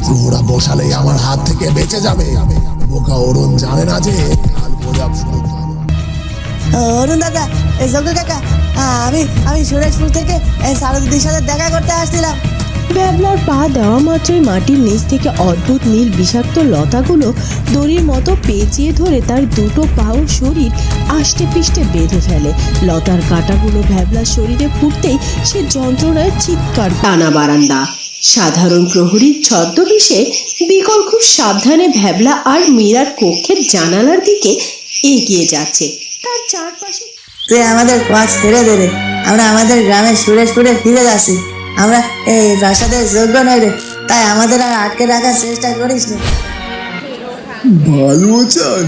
প্রহরা বসালেই আমার হাত থেকে বেঁচে যাবে। বোকা অরুণ জানে না যে কাল ভৈরব শুরু। অরুণ দাদা, যজ্ঞ কাকা, আমি আমি সুরেশপুর থেকে সারদিদির সাথে দেখা করতে আসছিলাম। ভ্যাবলার পা দেওয়া মাত্রই মাটির নিচ থেকে অদ্ভুত নীল বিষাক্ত লতাগুলো দড়ির মতো পেঁচিয়ে ধরে তার দুটো পা ও শরীর আষ্টে পিষ্টে বেঁধে ফেলে। লতার কাঁটাগুলো ভ্যাবলার শরীরে ফুটতেই সে যন্ত্রণায় চিৎকার। টানা বারান্দা, সাধারণ প্রহরীর ছদ্মবেশে বিকল খুব সাবধানে ভ্যাবলা আর মীরার কক্ষের জানালার দিকে এগিয়ে যাচ্ছে। তার চারপাশে তুই আমাদের পথ ছেড়ে দে রে, আমরা আমাদের গ্রামে সুরেশপুরে ফিরে যাচ্ছি। আমরা এই প্রাসাদের যোগ্য নই রে, তাই আমাদের আর আটকে রাখার চেষ্টা করিস না। ভালো চান?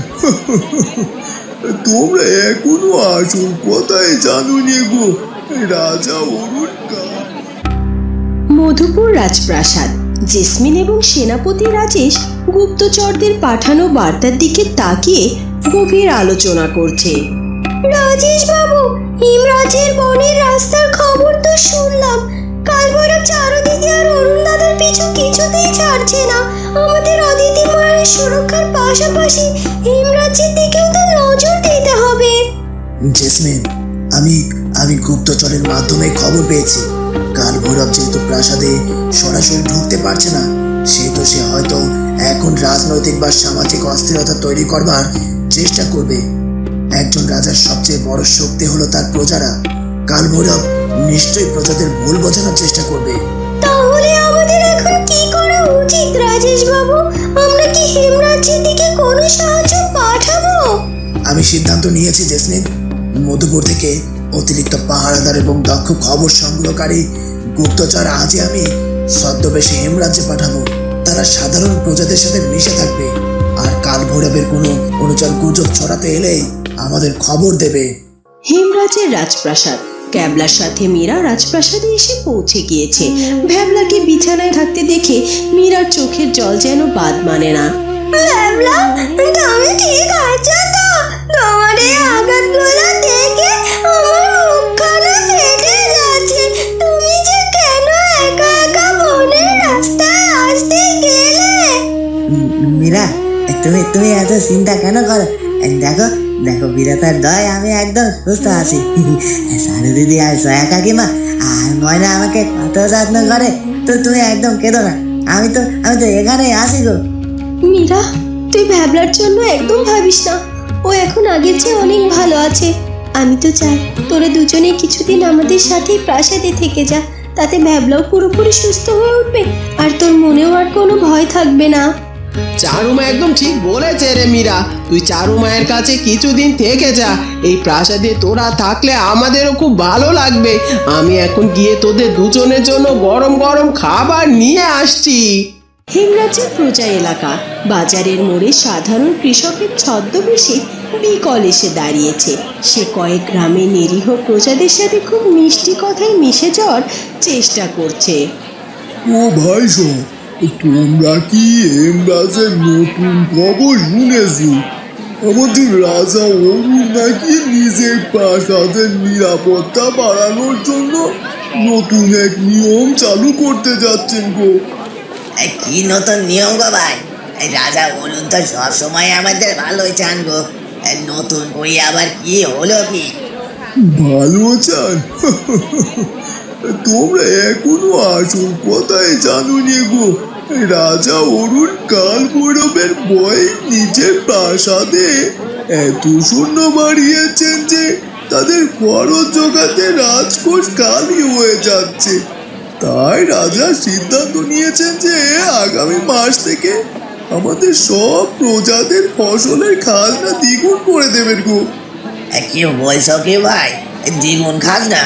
তোমরা এখনো আসল কথাই জানোনি গো। রাজা অরুণ মধুপুর রাজপ্রাসাদ। জেসমিন এবং সেনাপতি রাজেশ গুপ্তচরদের পাঠানো বার্তার দিকে তাকিয়ে গভীর আলোচনা করছে। রাজেশ বাবু, হিমরাজের বনের রাস্তার খবর তো শুনলাম। কাল ভৈরব চারুদিদি আর অরুণ দাদার পিছু কিছুতেই ছাড়ছে না। আমাদের অদিতি মায়ের সুরক্ষার পাশাপাশি হিমরাজের দিকেও তো নজর দিতে হবে। জেসমিন, আমি গুপ্তচরের মাধ্যমে খবর পেয়েছি কাল ভৈরব যেহেতু প্রাসাদে সরাসরি ঢুকতে পারছে না, সেহেতু সে হয়তো এখন রাজনৈতিক বা সামাজিক অস্থিরতা তৈরি করবার চেষ্টা করবে। একজন রাজার সবচেয়ে বড় শক্তি হলো তার প্রজারা। কাল ভৈরব নিশ্চয়ই প্রজাদের ভুল বোঝানোর চেষ্টা করবে। তাহলে আমাদের এখন কি করা উচিত রাজেশ বাবু? আমরা কি হিমরাজের দিকে কোনো সাহায্য পাঠাবো? আমি সিদ্ধান্ত নিয়েছি জেসমিন, মধুপুর থেকে অতিরিক্ত পাহারাদার এবং দক্ষ খবর সংগ্রহকারী গুপ্তচর আজই আমি ছদ্মবেশে হেমরাজ্যে পাঠাবো। তারা সাধারণ প্রজাদের সাথে মিশে থাকবে, আর কাল ভৈরবের কোনো অনুচর গুজব ছড়াতে এলেই আমাদের খবর দেবে। হেমরাজের রাজপ্রাসাদ। ক্যাবলার সাথে মীরা রাজপ্রাসাদে এসে পৌঁছে গিয়েছে। ভ্যাবলাকে বিছানায় থাকতে দেখে মীরার চোখের জল যেন বাদ মানে না। ভ্যাবলা, তুমি ঠিক আছো তো? তোমার এই আঘাতগুলো দেখে আমার মুখখানা ফেটে যাচ্ছে। তুমি যে কেন একা একা বনের রাস্তায় আসতে গেলে? মীরা, তুমি এত চিন্তা কেন করো? দেখো দেখো বিরাটার দয় আমি একদম সুস্থ আছি। সারদিদি আর জয়া কাকিমা আর ময়না আমাকে কত যত্ন করে, তো তুমি একদম কেঁদো না। আমি তো এখানেই আছি গো। মীরা, তুই ভ্যাবলার জন্য একদম ভাবিস না। ও এখন আগের চেয়ে অনেক ভালো আছে। আমি তো চাই তোরা দুজনে কিছুদিন আমাদের সাথেই প্রাসাদে থেকে যা। তাতে ভ্যাবলাও পুরোপুরি সুস্থ হয়ে উঠবে, আর তোর মনেও আর কোনো ভয় থাকবে না। চারুমা একদম ঠিক বলেছে রে মীরা, তুই চারু মায়ের কাছে কিছুদিন থেকে যা। এই প্রাসাদে তোরা থাকলে আমাদেরও খুব ভালো লাগবে। আমি এখন গিয়ে তোদের দুজনের জন্য গরম গরম খাবার নিয়ে আসছি। হেমরাজের প্রজা এলাকা। বাজারের মোড়ে সাধারণ কৃষকের ছদ্মবেশে বিকল এসে দাঁড়িয়েছে। সে কয়েক গ্রামে নিরীহ প্রজাদের সাথে খুব মিষ্টি কথায় মিশে যাওয়ার চেষ্টা করছে। ও ভাই সব, তোমরা কি হেমরাজের নতুন খবর শুনেছো? আমাদের রাজা অরুণ নাকি নিজের প্রাসাদের নিরাপত্তা বাড়ানোর জন্য নতুন এক নিয়ম চালু করতে যাচ্ছেন গো। কি নতুন নিয়ম গো ভাই? রাজা অরুণ তো সবসময় আমাদের ভালোই চান গো। নতুন করে আবার কি হলো কি? ভালো চান? তোমরা এখনো আসল কথাই জানোনি গো। রাজা অরুণ কাল ভৈরবের ভয়ে নিজের প্রাসাদে এত সৈন্য বাড়িয়েছেন যে তাদের খরচ জোগাতে রাজকোষ খালি হয়ে যাচ্ছে। তাই রাজা সিদ্ধান্ত নিয়েছেন যে আগামী মাস থেকে আমাদের সব প্রজাদের ফসলের খাজনা দ্বিগুণ করে দেবেন গো। কি বলছো কি ভাই? দ্বিগুণ খাজনা?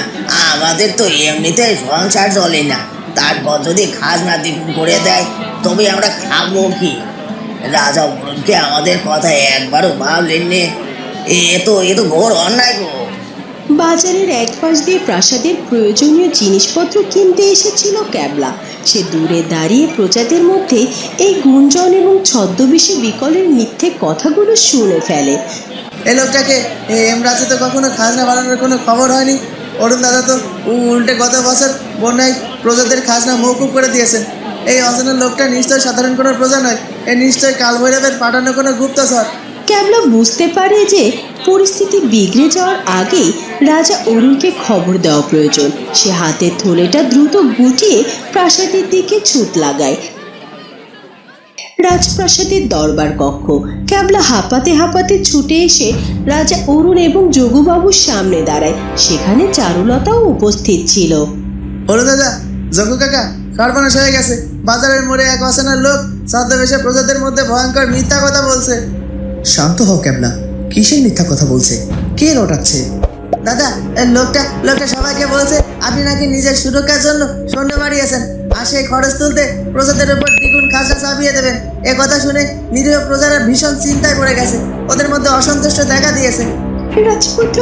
আমাদের তো এমনিতে সংসার চলে না, তারপর যদি খাজনা দ্বিগুণ করে দেয় তবে আমরা খাবো কি? রাজা অরুণকে আমাদের কথা একবারও ভাবলেন নে। এ তো ঘোর অন্যায় গো। বাজারের এক পাশ দিয়ে প্রাসাদের প্রয়োজনীয় জিনিসপত্র কিনতে এসেছিল ক্যাবলা। সে দূরে দাঁড়িয়ে প্রজাদের মধ্যে এই গুঞ্জন এবং ছদ্মবেশী বিকলের মিথ্যে কথাগুলো শুনে ফেলে। এই লোকটাকে হেমরাজে তো কখনো খাজনা বাড়ানোর কোনো খবর হয়নি। অরুণ দাদা তো উল্টে গত বছর বন্যায় প্রজাদের খাজনা মৌকুব করে দিয়েছেন। এই অচেনা লোকটা নিশ্চয় সাধারণ কোনো প্রজা নয়, এ নিশ্চয় কালভৈরবের পাঠানো কোনো গুপ্তচর। ক্যাবলা বুঝতে পারে যে পরিস্থিতি বিগড়ে যাওয়ার আগেই রাজা অরুণকে খবর দেওয়া প্রয়োজন। সে হাতের থলেটা দ্রুত গুটিয়ে প্রাসাদের দিকে ছুট লাগায়। রাজপ্রাসাদের দরবার কক্ষ। ক্যাবলা হাঁপাতে হাঁপাতে ছুটে এসে রাজা অরুণ এবং যোগুবাবুর সামনে দাঁড়ায়। সেখানে চারুলতাও উপস্থিত ছিল। হলো দাদা, জগু কাকা, সর্বনাশ হয়ে গেছে। বাজারের মোড়ে এক অচেনা লোক ছদ্মবেশে প্রজাদের মধ্যে ভয়ঙ্কর মিথ্যা কথা বলছে। শান্ত হও ক্যাবলা, কিসের মিথ্যা কথা বলছে? কে রটাচ্ছে? দাদা, এই লোকটা সবাইকে বলছে আপনি নাকি নিজের সুরক্ষার জন্য সৈন্য বাড়িয়েছেন, আর সেই খরচ তুলতে প্রজাদের উপর দ্বিগুণ খাজনা চাপিয়ে দেবেন। এ কথা শুনে নিরীহ প্রজারা ভীষণ চিন্তায় পড়ে গেছে, ওদের মধ্যে অসন্তুষ্ট দেখা দিয়েছে। রাজপুত্র,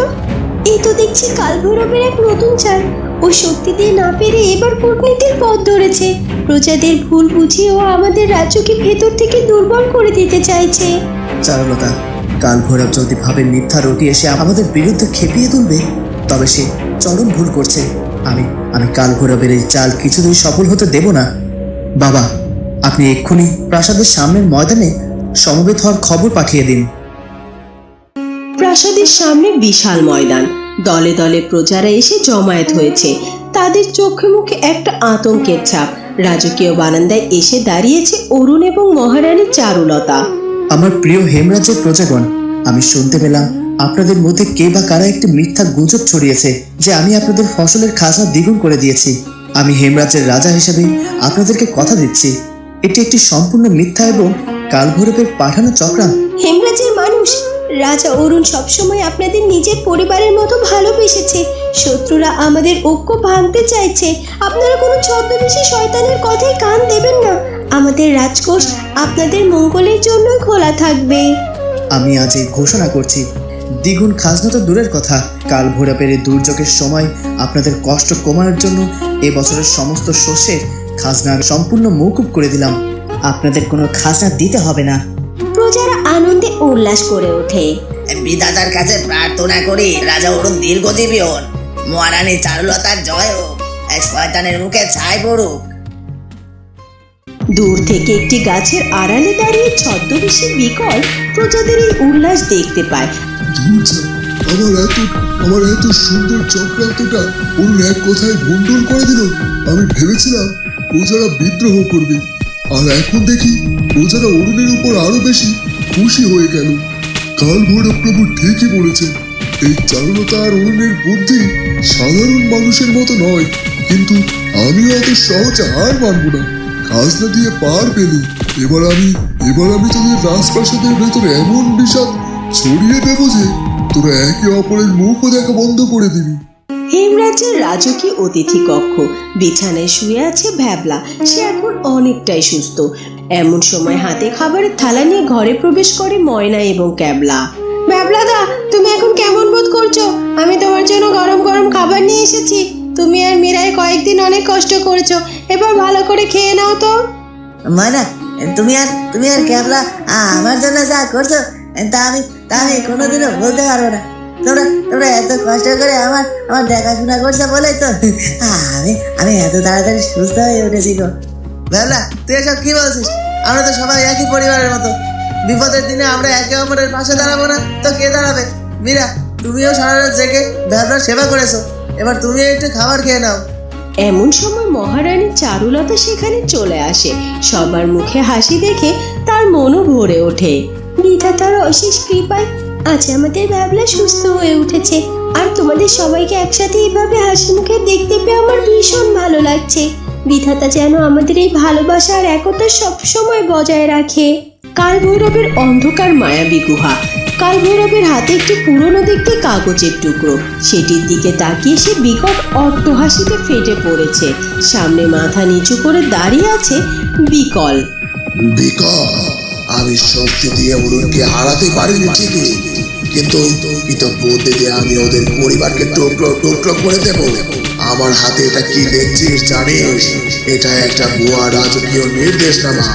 এই তো দেখছি কালভৈরবের এক নতুন চাল। ও শক্তি দিয়ে না পেরে এবার কূটনীতির পথ ধরেছে। প্রজাদের ভুল বুঝিয়ে ও আমাদের রাজ্যকে ভেতর থেকে দুর্বল করে দিতে চাইছে। চারুলতা, কালভৈরব যদি ভাবে মিথ্যা রটি এসে আমাদের বিরুদ্ধে খেপিয়ে তুলবে, তবে সে চরম ভুল করছে। আমি কালভৈরবের এই চাল কিছুদিন সফল হতে দেব না। বাবা, আপনি এক্ষুনি প্রাসাদের সামনের ময়দানে সমবেত হওয়ার খবর পাঠিয়ে দিন। প্রাসাদের সামনে বিশাল ময়দান। দলে দলে প্রজারা এসে জমায়েত হয়েছে। তাদের চোখে মুখে একটা আতঙ্কের ছাপ। রাজকীয় বারান্দায় এসে দাঁড়িয়েছে অরুণ এবং মহারানী চারুলতা। আমার প্রিয় হেমরাজ্যের প্রজাগণ, আমি শুনতে পেলাম আপনাদের মধ্যে কে বা কারা একটি মিথ্যা গুজব ছড়িয়েছে যে আমি আপনাদের ফসলের খাজনা দ্বিগুণ করে দিয়েছি। আমি হেমরাজ্যের রাজা হিসেবে আপনাদেরকে কথা দিচ্ছি, এটি একটি সম্পূর্ণ মিথ্যা এবং কালভৈরবের পাঠানো চক্রান্ত। হেমরাজের মানুষ, রাজা অরুণ সবসময় আপনাদের নিজের পরিবারের মতো ভালোবেসেছে। শত্রুরা আমাদের ঐক্য ভাঙতে চাইছে। আপনারা কোনো ছদ্মবেশী শয়তানের কথায় কান দেবেন না। আমাদের রাজকোষ আপনাদের মঙ্গলের জন্যই খোলা থাকবে। আমি আজ এই ঘোষণা করছি, দ্বিগুণ খাজনা তো দূরের কথা, কালভৈরবের এই দুর্যোগের সময় আপনাদের কষ্ট কমানোর জন্য এবছরের সমস্ত শস্যের খাজনা সম্পূর্ণ মৌকুব করে দিলাম। আপনাদের কোনো খাজনা দিতে হবে না। প্রজারা আনন্দে উল্লাস করে ওঠে। বিধাতার কাছে প্রার্থনা করি রাজা অরুণ দীর্ঘজীবী হন, মহারানী চারুলতার জয় হোক, এই শয়তানের মুখে ছাই পড়ুক। দূর থেকে একটি গাছের আড়ালে দাঁড়িয়ে ছদ্মবেশী বিকল প্রজাদের এই উল্লাস দেখতে পায়। আমার এত সুন্দর চক্রান্তটা অরুণ এক কথায় ভণ্ডুল করে দিল। আমি ভেবেছিলাম প্রজারা বিদ্রোহ করবে, আর এখন দেখি প্রজারা অরুণের উপর আরো বেশি খুশি হয়ে গেল। কালভৈরব প্রভু ঠিকই বলেছেন, এই চারুলতা আর অরুণের বুদ্ধি সাধারণ মানুষের মতো নয়। কিন্তু আমি অত সহজে হার মানব না। খাজনা দিয়ে পার পেলি, এবার আমি তোদের রাজপ্রাসাদের ভেতরে এমন বিষাদ ছড়িয়ে দেবো যে তোরা একে অপরের মুখও দেখা বন্ধ করে দিবি। হেমরাজের রাজকীয় অতিথি কক্ষ। বিছানায় শুয়ে আছে ভ্যাবলা। সে এখন অনেকটাই সুস্থ। এমন সময় হাতে খাবারের থালা নিয়ে ঘরে প্রবেশ করে ময়না এবং ক্যাবলা। ভ্যাবলা দা, তুমি এখন কেমন বোধ করছো? আমি তোমার জন্য গরম গরম খাবার নিয়ে এসেছি। তুমি আর মীরায় কয়েকদিন অনেক কষ্ট করেছো, এবার ভালো করে খেয়ে নাও তো। মানা, তুমি আর ক্যাবলা আমার জন্য যা করছো তা আমি কোনোদিনও বলতে পারবো না। তোমরা এত কষ্ট করে আমার দেখাশোনা করছো বলেই তো আমি এত তাড়াতাড়ি সুস্থ হয়ে উঠেছি গো। দাদা, তুই এসব কি বলছিস? আমরা তো সবাই একই পরিবারের মতো। বিপদের দিনে আমরা একে অপরের পাশে দাঁড়াবো না তো কে দাঁড়াবে? মীরা, তুমিও সারা রাত জেগে ভ্যাবলার সেবা করেছো, এবার তুমিও একটু খাবার খেয়ে নাও। এমন সময় মহারানী চারুলতা সেখানে চলে আসে। সবার মুখে হাসি দেখে তার মনও ভরে ওঠে। বিধাতার অশেষ কৃপায় আজ আমাদের ভ্যাবলা সুস্থ হয়ে উঠেছে, আর তোমাদের সবাইকে একসাথে এইভাবে হাসি মুখে দেখতে পেয়ে আমার ভীষণ ভালো লাগছে। বিধাতা যেন আমাদের এই ভালোবাসা আর একতা সবসময় বজায় রাখে। কালভৈরবের অন্ধকার মায়াবী গুহা। কালভৈরবের হাতে একটি পুরনো দেখতে কাগজের টুকরো। সেটির দিকে তাকিয়ে সে বিকট অট্টহাসিতে ফেটে পড়েছে। সামনে মাথা নিচু করে দাঁড়িয়ে আছে বিকল। আমি শক্তি দিয়ে অরুণকে হারাতে পারিনি ঠিকই, কিন্তু বুদ্ধি দিয়ে আমি ওদের পরিবারকে টুকরো টুকরো করে দেব। আমার হাতে এটা কি দেখছিস জানিস? এটা একটা ভুয়া রাজকীয় নির্দেশনামা।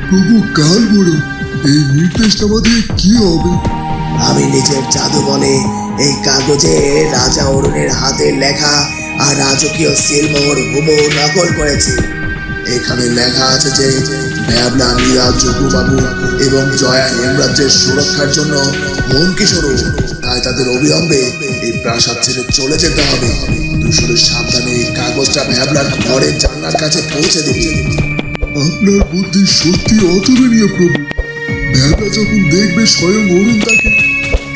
প্রভু কালভৈরব, এই নির্দেশনামা দিয়ে কি হবে? আমি নিজের জাদু বলে এই কাগজে রাজা অরুণের হাতের লেখা আর রাজকীয় সিলমোহর হুবহু নকল করেছি। এখানে লেখা আছে যে ভ্যাবলা, মীরা, যোগুবাবু এবং জয়া হেমরাজ্যের সুরক্ষার জন্য হুমকি স্বরূপ। তাই তাদের অবিলম্বে এই প্রাসাদ ছেড়ে চলে যেতে হবে। তুই শুধু সাবধানে এই কাগজটা ভ্যাবলার ঘরের জানলার কাছে পৌঁছে দিবি। আপনার বুদ্ধি সত্যি অতুলনীয় প্রভু। ভ্যাবলা যখন দেখবে স্বয়ং অরুণ তাকে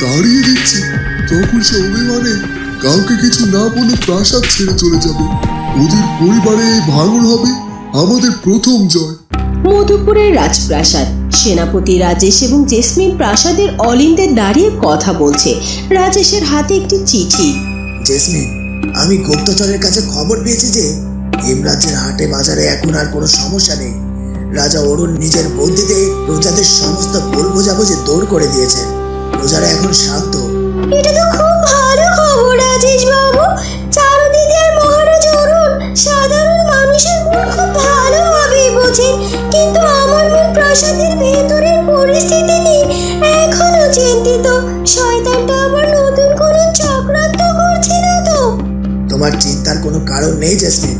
তাড়িয়ে দিচ্ছে, তখন সে অভিমানে কাউকে কিছু না বলে প্রাসাদ ছেড়ে চলে যাবে। ওদের পরিবারে এই ভাঙন হবে আমাদের প্রথম জয়। মধুপুরের রাজপ্রাসাদ। সেনাপতি রাজেশ এবং জেসমিন প্রাসাদের অলিন্দে দাঁড়িয়ে কথা বলছে। রাজেশের হাতে একটি চিঠি। জেসমিন, আমি গুপ্তচরের কাছে খবর পেয়েছি যে হেমরাজ্যের হাটে বাজারে এখন আর কোনো সমস্যা নেই। রাজা অরুণ নিজের বুদ্ধিতে প্রজাদের সমস্ত ভুল বোঝাবুঝি দূর করে দিয়েছেন। প্রজারা এখন শান্ত। এটা তো খুব ভালো খবর রাজেশ বাবু। চারুদিদি আর মহারাজ অরুণ সাধারণ মানুষের মন খুব ভালোভাবে বোঝেন, কিন্তু আমার মন প্রাসাদের ভেতরের পরিস্থিতি নিয়ে এখনো চিন্তিত। শয়তানটা আবার নতুন করে চক্রান্ত করছে না তো? তোমার চিন্তার কোনো কারণ নেই জেসমিন।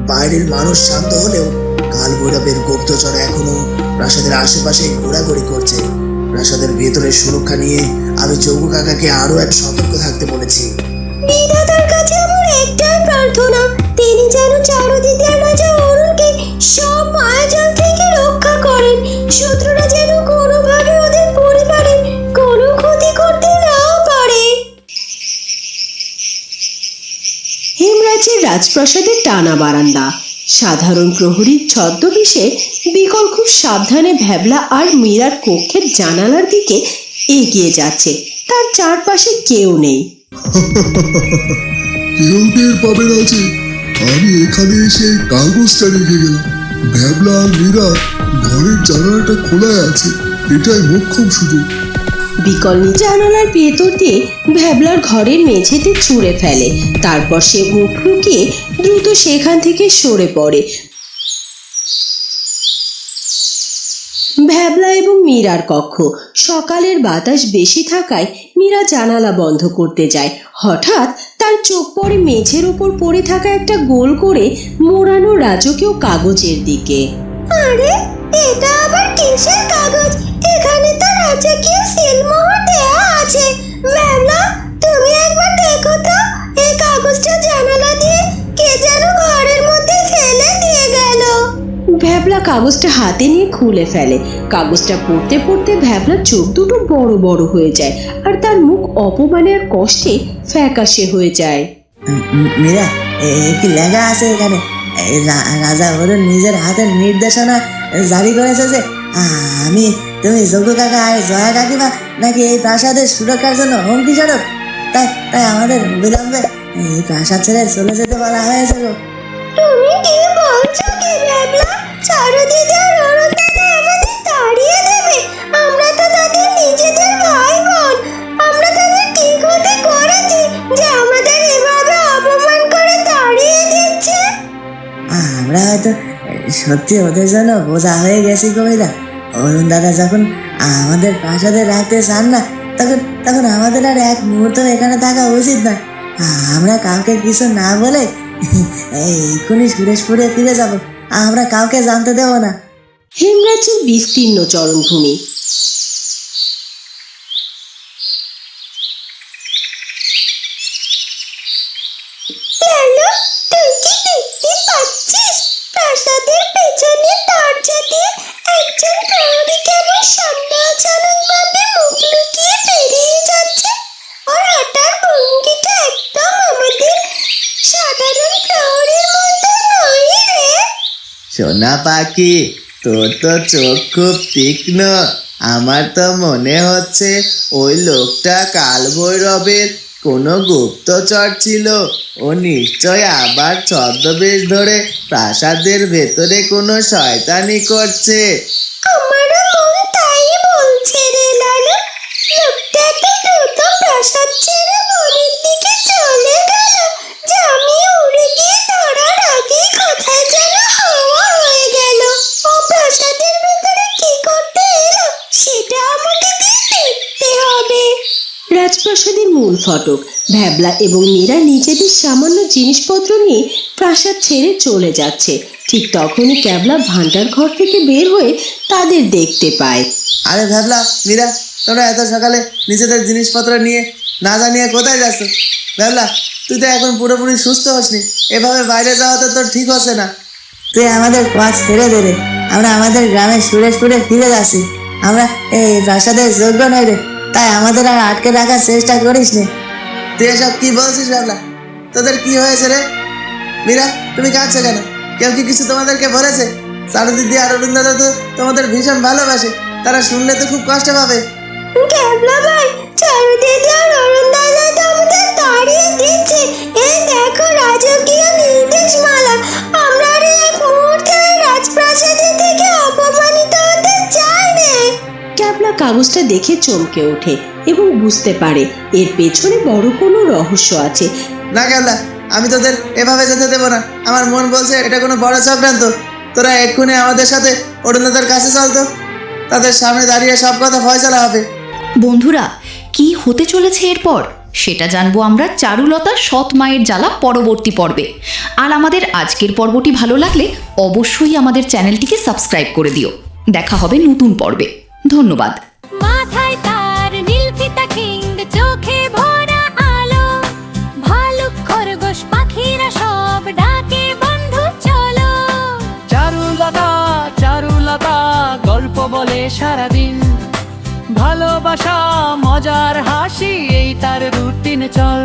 বাইরের মানুষ শান্ত হলেও কাল ভৈরবের গুপ্তচর এখনো প্রাসাদের আশেপাশে ঘোরাঘুরি করছে। প্রাসাদের ভেতরের সুরক্ষা নিয়ে আমি যোগু কাকাকে আরো এক সতর্ক থাকতে বলেছি। বিধাতার কাছে আমার একটাই প্রার্থনা, তিনি যেন চারুদিদি আর রাজা অরুণকে সব মায়াজাল থেকে রক্ষা করেন। শত্রুরা যেন কোনোভাবে ওদের পরিবারের কোনো ক্ষতি করতে না পারে। হেমরাজের রাজপ্রাসাদের টানা বারান্দা। সাধারণ প্রহরীর ছদ্মবেশে বিকল খুব সাবধানে ভ্যাবলা আর মীরার কক্ষের জানালার দিকে এগিয়ে যাচ্ছে। তার চারপাশে কেউ নেই। কেউ টের পাবে না যে আমি এখানে এসে কাগজটা রেখে গেলাম। ভ্যাবলা আর মীরা ঘরের জানালাটা খোলা আছে, এটাই মোক্ষম সুযোগ। বিকল জানালার ভেতর দিয়ে ভ্যাবলার ঘরের মেঝেতে ছুঁড়ে ফেলে। তারপর সে মুখ লুকিয়ে দ্রুত সেখান থেকে সরে পড়ে। ভ্যাবলা এবং মীরার কক্ষ। সকালের বাতাস বেশি থাকায় মীরা জানালা বন্ধ করতে যায়। হঠাৎ তার চোখ পড়ে মেঝের উপর পড়ে থাকা একটা গোল করে মোড়ানো রাজকীয় কাগজের দিকে। আরে, এটা আবার কিসের কাগজ? এখানে তো রাজকীয় সিলমোহর দেয়া আছে। ভ্যাবলা, তুমি একবার দেখো তো, এই কাগজটা জানালা দিয়ে কে যেন ঘরের মধ্যে ফেলে দিয়ে গেল। ভ্যাবলা কাগজটা হাতে নিয়ে খুলে ফেলে। কাগজটা পড়তে পড়তে ভ্যাবলার চোখ দুটো বড় বড় হয়ে যায় আর তার মুখ অপমানে আর কষ্টে ফ্যাকাশে হয়ে যায়। মীরা, কি লেখা আছে এখানে? রাজা অরুণ নিজের হাতের নির্দেশনা জারি করেছে যে তুমি যোগ্য কাকা আর জয়া কাকিমা নাকি এই প্রাসাদের সুরক্ষার জন্য হুমকি স্বরূপ। তাই আমাদের বিলম্বে এই প্রাসাদ ছেড়ে চলে যেতে বলা হয়েছে গো। তুমি কি বলছো কি ভ্যাবলা? চারুদিদি আর অরুণ দাদা আমাদের তাড়িয়ে দেবে? আমরা তো তাদের নিজেদের ভাই বোন। আমরা তাদের কি ক্ষতি করেছি যে আমাদের এভাবে অপমান করে তাড়িয়ে দিচ্ছে? আমরা হয়তো সত্যি ওদের জন্য বোঝা হয়ে গেছি কবিতা। অরুণ দাদা যখন আমাদের প্রাসাদে রাখতে চান না, তখন আমাদের আর এক মুহূর্ত এখানে থাকা উচিত না। আমরা কাউকে কিছু না বলে এক্ষুনি সুরেশপুরে ফিরে যাব। আমরা কাউকে জানতে দেব না। হেমরাজের বিস্তীর্ণ চরণভূমি। তুই কি দেখতে পাচ্ছিস? প্রাসাদের পেছনে দরজা দিয়ে একজন প্রহরী কেমন সন্দেহজনকভাবে মুখ লুকিয়ে বেরিয়ে যাচ্ছে। ওর হাঁটার ভঙ্গিটা একদম আমাদের সাধারণ প্রহরীর মতো নয় রে। সোনা পাখি, তোর তো চোখ খুব তীক্ষ্ণ। আমার তো মনে হচ্ছে ওই লোকটা কাল ভৈরবের কোনো গুপ্তচর ছিল। ও নিশ্চয় আবার ছদ্মবেশ ধরে প্রাসাদের ভেতরে কোনো শয়তানি করছে। আমারও মন তাই বলছে রে লালু। লোকটা তো দ্রুত প্রাসাদ ছেড়ে বনের দিকে চলে গেল যে আমি উড়ে গিয়ে ধরার আগেই কোথায় যেন হাওয়া হয়ে গেল। ও প্রাসাদের ভেতরে কি করতে এলো সেটা আমাকে গিয়ে দেখতে হবে। রাজপ্রাসাদের মূল ফটক। ভ্যাবলা এবং মীরা নিজেদের সামান্য জিনিসপত্র নিয়ে প্রাসাদ ছেড়ে চলে যাচ্ছে। ঠিক তখনই ক্যাবলা ভান্ডার ঘর থেকে বের হয়ে তাদের দেখতে পায়। আরে ভাবলা মীরা, তোমরা এত সকালে নিজেদের জিনিসপত্র নিয়ে না জানিয়ে কোথায় যাচ্ছ? ভাবলা, তুই তো এখন পুরোপুরি সুস্থ হসনি, এভাবে বাইরে যাওয়া তো তোর ঠিক হচ্ছে না। তুই আমাদের পথ ছেড়ে দে রে, আমরা আমাদের গ্রামে সুরে সুরে ফিরে যাচ্ছি। আমরা এই প্রাসাদের যোগ্য নই রে, তাই আমাদের আর আটকে রাখার চেষ্টা করিস নি। তুই এসব কি বলছিস ভাবলা? তোদের কি হয়েছে রে? মীরা, তুমি কাঁদছো কেন? কেউ কি কিছু তোমাদেরকে বলেছে? চারু দিদি আর অরুণ দাদা তো তোমাদের ভীষণ ভালোবাসে, তারা শুনলে তো খুব কষ্ট পাবে। ক্যাবলা ভাই, চারু দিদি আর অরুণ দাদা তো আমাদের তাড়িয়ে দিচ্ছে। এই দেখো রাজকীয় নির্দেশমালা, আমরা আর এক মুহূর্তে রাজপ্রাসাদের থেকে অপমানিত হতে চাই না। ক্যাবলা কাগজটা দেখে চমকে ওঠে এবং বুঝতে পারে এর পেছনে বড় কোনো রহস্য আছে। না ক্যাবলা, আমি তোদের এভাবে যেতে দেবো না। আমার মন বলছে এটা কোনো বড় চক্রান্ত। তোরা এক্ষুনি আমাদের সাথে অরুণ দাদার কাছে চলতো, তাদের সামনে দাঁড়িয়ে সব কথা ফয়সালা হবে। বন্ধুরা, কি হতে চলেছে এরপর সেটা জানবো আমরা চারুলতা সৎ মায়ের জ্বালা পরবর্তী পর্বে। আর আমাদের আজকের পর্বটি ভালো লাগলে অবশ্যই আমাদের চ্যানেলটিকে সাবস্ক্রাইব করে দিও। দেখা হবে নতুন পর্বে। ধন্যবাদ। মাথায় তার নীল ফিতা কিং, চোখে ভরা আলো, ভালুক খরগোশ পাখিরা সব ডাকে বন্ধু চলো। চারুলতা চারুলতা গল্প বলে সারাদিন, ভালোবাসা মজার হাসি এই তার রুটিন চল।